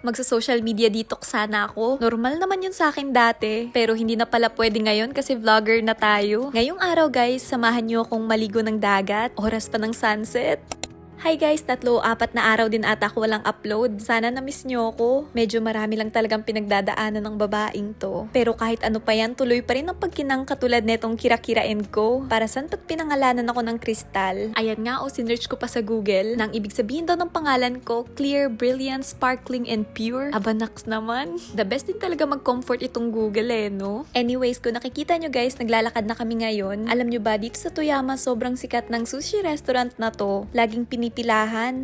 Magsa-social media detox sana ako. Normal naman yun sa akin dati. Pero hindi na pala pwede ngayon kasi vlogger na tayo. Ngayong araw guys, samahan nyo akong maligo ng dagat. Oras pa ng sunset. Hi guys, 3-4 na araw din ata ako walang upload. Sana na-miss nyo ako. Medyo marami lang talagang pinagdadaanan ng babaeng to. Pero kahit ano pa yan, tuloy pa rin ang pagkinang katulad netong Kira-Kira & Co. Para saan ba't pinangalanan ako ng kristal? Ayan nga sinearch ko pa sa Google. Nang ibig sabihin daw ng pangalan ko, clear, brilliant, sparkling, and pure. Aba naks naman. The best din talaga mag-comfort itong Google no? Anyways, kung nakikita nyo guys, naglalakad na kami ngayon. Alam nyo ba, dito sa Toyama, sobrang sikat ng sushi restaurant na to. Laging pinipilahan.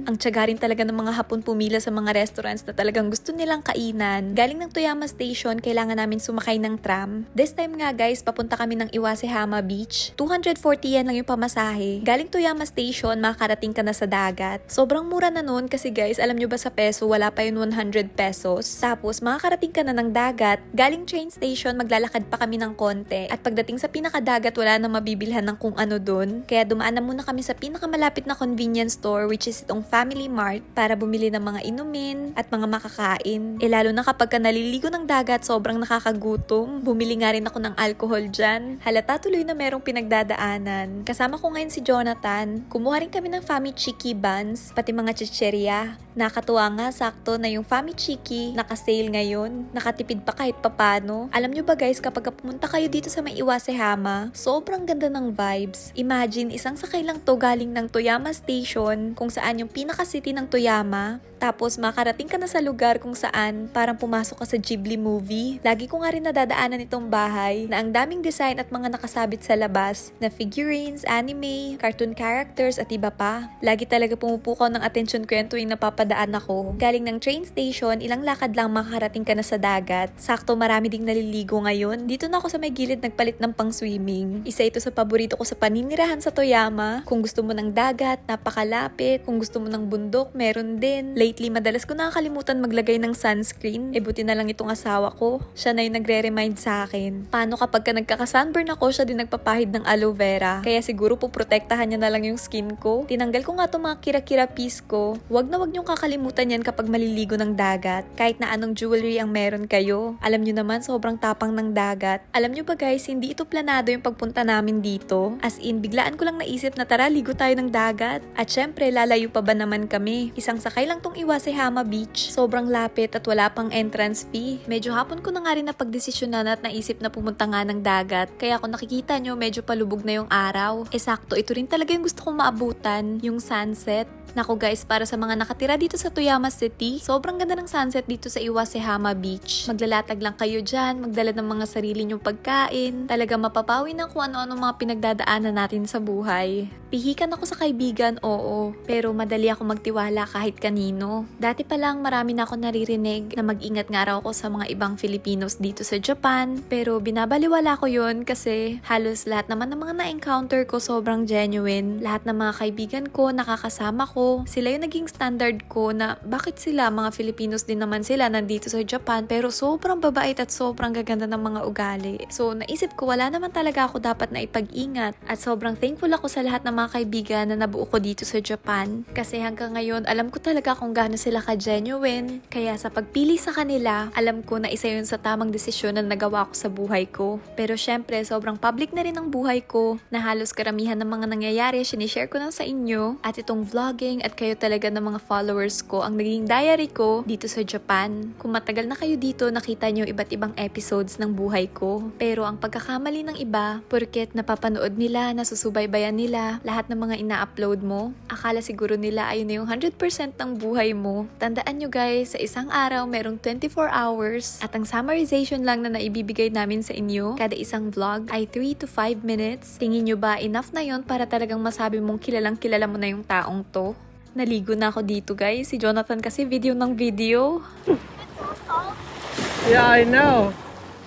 Ang tiyaga rin talaga ng mga Hapon pumila sa mga restaurants na talagang gusto nilang kainan. Galing ng Toyama Station, kailangan namin sumakay ng tram. This time nga guys, papunta kami ng Iwasehama Beach. 240 yan lang yung pamasahe. Galing Toyama Station, makakarating ka na sa dagat. Sobrang mura na nun kasi guys, alam nyo ba sa peso, wala pa yun 100 pesos. Tapos, makakarating ka na ng dagat. Galing train station, maglalakad pa kami ng konti. At pagdating sa pinakadagat, wala na mabibilhan ng kung ano dun. Kaya dumaan na muna kami sa pinakamalapit na convenience store, which is itong Family Mart, para bumili ng mga inumin at mga makakain. Lalo na kapag ka naliligo ng dagat, sobrang nakakagutom. Bumili nga rin ako ng alcohol dyan. Halata tuloy na merong pinagdadaanan. Kasama ko ngayon si Jonathan. Kumuha rin kami ng Fami Chiki buns, pati mga chicheria. Nakatuwa nga, sakto na yung Fami Chiki naka-sale ngayon. Nakatipid pa kahit papano. Alam nyo ba guys, kapag pumunta kayo dito sa may Iwasehama, sobrang ganda ng vibes. Imagine, isang sakay lang to galing ng Toyama Station, kung saan yung pinaka-city ng Toyama. Tapos makarating ka na sa lugar kung saan parang pumasok ka sa Ghibli movie. Lagi ko nga rin nadadaanan itong bahay na ang daming design at mga nakasabit sa labas na figurines, anime, cartoon characters at iba pa. Lagi talaga pumupukaw ng atensyon ko yan tuwing napapadaan ako. Galing ng train station, ilang lakad lang makakarating ka na sa dagat. Sakto marami ding naliligo ngayon. Dito na ako sa may gilid nagpalit ng pang-swimming. Isa ito sa paborito ko sa paninirahan sa Toyama. Kung gusto mo ng dagat, napakalapit. Kung gusto mo ng bundok, meron din. Lately, madalas ko nakakalimutan maglagay ng sunscreen. Buti na lang itong asawa ko. Siya na yung nagre-remind sa akin. Paano kapag ka nagkaka-sunburn ako, siya din nagpapahid ng aloe vera. Kaya siguro poprotektahan niya na lang yung skin ko. Tinanggal ko nga itong mga kira-kira piece ko. Wag na wag niyong kakalimutan yan kapag maliligo ng dagat. Kahit na anong jewelry ang meron kayo. Alam niyo naman, sobrang tapang ng dagat. Alam niyo ba guys, hindi ito planado yung pagpunta namin dito. As in, biglaan ko lang naisip na tara, ligo tayo ng dagat. At syempre, lalayo pa ba naman kami? Isang sakay lang tong Iwasehama Beach. Sobrang lapit at wala pang entrance fee. Medyo hapon ko na nga rin napagdesisyonan at naisip na pumunta nga ng dagat. Kaya kung nakikita nyo, medyo palubog na yung araw. Sakto, ito rin talaga yung gusto kong maabutan, yung sunset. Naku guys, para sa mga nakatira dito sa Toyama City, sobrang ganda ng sunset dito sa Iwasehama Beach. Maglalatag lang kayo dyan, magdala ng mga sarili nyong pagkain. Talaga mapapawi ng kung ano-ano mga pinagdadaanan natin sa buhay. Pihikan ako sa kaibigan, oo. Pero madali ako magtiwala kahit kanino. Dati pa lang marami na ako naririnig na mag-ingat nga raw ako sa mga ibang Filipinos dito sa Japan. Pero binabaliwala ko yun kasi halos lahat naman ng mga na-encounter ko sobrang genuine. Lahat ng mga kaibigan ko, nakakasama ko, sila yung naging standard ko na bakit sila, mga Filipinos din naman sila, nandito sa Japan pero sobrang babait at sobrang gaganda ng mga ugali. So naisip ko wala naman talaga ako dapat na ipag-ingat at sobrang thankful ako sa lahat ng mga kaibigan na nabuo ko dito sa Japan. Kasi hanggang ngayon alam ko talaga kung gaano sila ka-genuine. Kaya sa pagpili sa kanila, alam ko na isa yun sa tamang desisyon na nagawa ko sa buhay ko. Pero syempre sobrang public na rin ang buhay ko na halos karamihan ng mga nangyayari sinishare ko na sa inyo at itong vlogging at kayo talaga ng mga followers ko ang naging diary ko dito sa Japan. Kung matagal na kayo dito, nakita nyo iba't ibang episodes ng buhay ko. Pero ang pagkakamali ng iba, porket napapanood nila, nasusubaybayan nila, lahat ng mga ina-upload mo, akala siguro nila ayun na yung 100% ng buhay mo. Tandaan nyo guys, sa isang araw merong 24 hours at ang summarization lang na naibibigay namin sa inyo, kada isang vlog ay 3 to 5 minutes. Tingin nyo ba enough na yon para talagang masabi mong kilalang kilala mo na yung taong to? Naligo na ako dito guys. Si Jonathan kasi video ng video. It's so salty. Yeah, I know.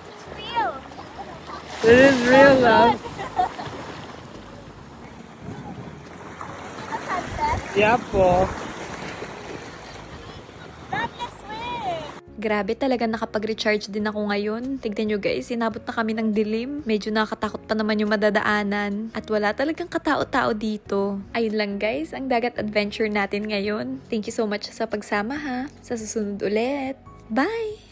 It's real. It is real, love. See the sunset? Yeah, po. Not this way. Grabe talaga nakapag-recharge din ako ngayon. Tignan nyo guys, inabot na kami ng dilim. Medyo nakakatakot pa naman yung madadaanan. At wala talagang katao-tao dito. Ayun lang guys, ang dagat adventure natin ngayon. Thank you so much sa pagsama ha. Sa susunod ulit. Bye!